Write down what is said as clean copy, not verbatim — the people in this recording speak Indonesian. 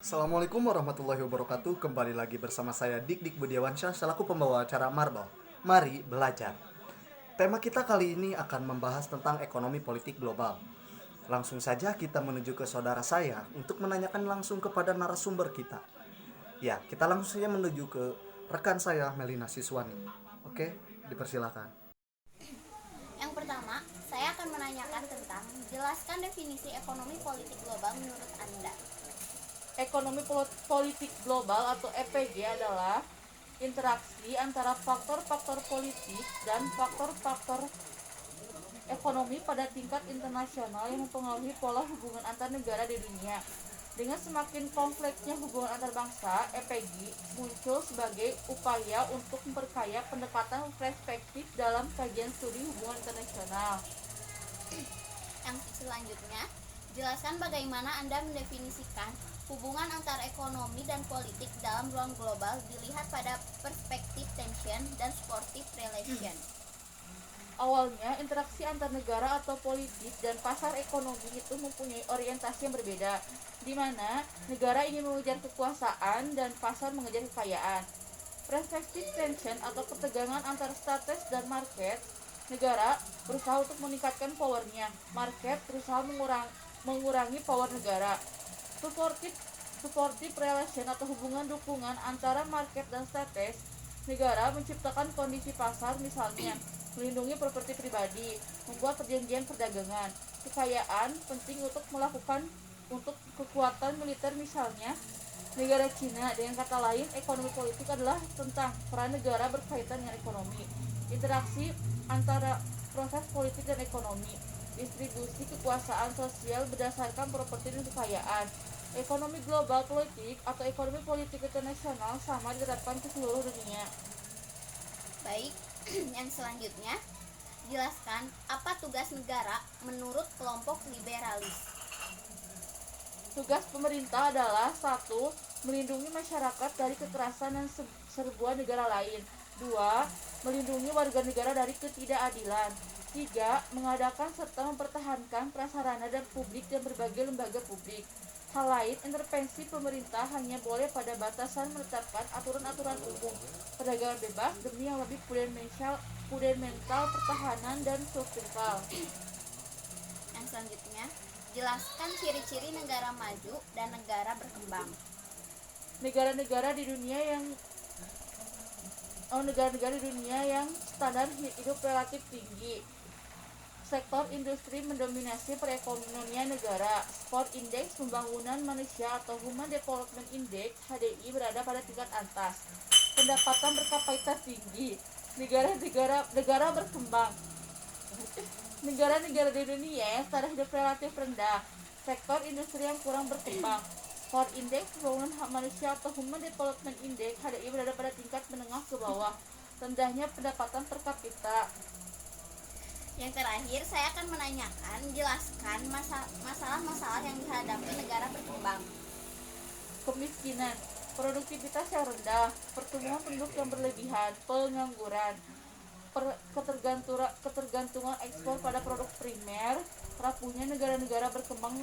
Assalamualaikum warahmatullahi wabarakatuh. Kembali lagi bersama saya Dik Budiawansyah selaku pembawa acara Marbel. Mari belajar. Tema kita kali ini akan membahas tentang ekonomi politik global. Langsung saja kita menuju ke saudara saya untuk menanyakan langsung kepada narasumber kita. Ya, kita langsung saja menuju ke rekan saya Melina Siswani. Oke, dipersilakan. Yang pertama, saya akan menanyakan tentang jelaskan definisi ekonomi politik global menurut Anda. Ekonomi politik global atau EPG adalah interaksi antara faktor-faktor politik dan faktor-faktor ekonomi pada tingkat internasional yang mempengaruhi pola hubungan antar negara di dunia. Dengan semakin kompleksnya hubungan antar bangsa, EPG muncul sebagai upaya untuk memperkaya pendekatan perspektif dalam kajian studi hubungan internasional. Yang selanjutnya, jelaskan bagaimana Anda mendefinisikan hubungan antar ekonomi dan politik dalam ruang global dilihat pada perspektif tension dan supportive relation. Awalnya, interaksi antar negara atau politik dan pasar ekonomi itu mempunyai orientasi yang berbeda, di mana negara ingin mengejar kekuasaan dan pasar mengejar kekayaan. Perspektif tension atau ketegangan antara status dan market, negara berusaha untuk meningkatkan powernya, market berusaha mengurangi power negara. Supportive relation atau hubungan dukungan antara market dan status, negara menciptakan kondisi pasar, misalnya melindungi properti pribadi, membuat perjanjian perdagangan. Kekayaan penting untuk kekuatan militer, misalnya negara Cina. Dengan kata lain, ekonomi politik adalah tentang peran negara berkaitan dengan ekonomi. Interaksi antara proses politik dan ekonomi, distribusi kekuasaan sosial berdasarkan properti dan kekayaan. Ekonomi global politik atau ekonomi politik internasional sama diterapkan ke seluruh dunia. Baik, yang selanjutnya, jelaskan apa tugas negara menurut kelompok liberalis. Tugas pemerintah adalah 1. Melindungi masyarakat dari kekerasan dan serbuan negara lain. 2. Melindungi warga negara dari ketidakadilan. 3. Mengadakan serta mempertahankan prasarana dan publik dan berbagai lembaga publik. Hal lain, intervensi pemerintah hanya boleh pada batasan menetapkan aturan-aturan umum, perdagangan bebas demi yang lebih prudensial, pertahanan, dan struktural. Yang selanjutnya, jelaskan ciri-ciri negara maju dan negara berkembang. Negara-negara di dunia yang standar hidup relatif tinggi. Sektor industri mendominasi perekonomian negara. Skor Indeks Pembangunan Manusia atau Human Development Index (HDI) berada pada tingkat atas. Pendapatan per kapita tinggi. Negara berkembang. Negara-negara di dunia yang standar hidup relatif rendah. Sektor industri yang kurang berkembang. Skor Indeks Pembangunan Manusia atau Human Development Index (HDI) berada pada tingkat menengah ke bawah. Rendahnya pendapatan per kapita. Yang terakhir, saya akan menanyakan, jelaskan masalah-masalah yang dihadapi negara berkembang. Kemiskinan, produktivitas yang rendah, pertumbuhan penduduk yang berlebihan, pengangguran, ketergantungan ekspor pada produk primer, rapuhnya negara-negara berkembang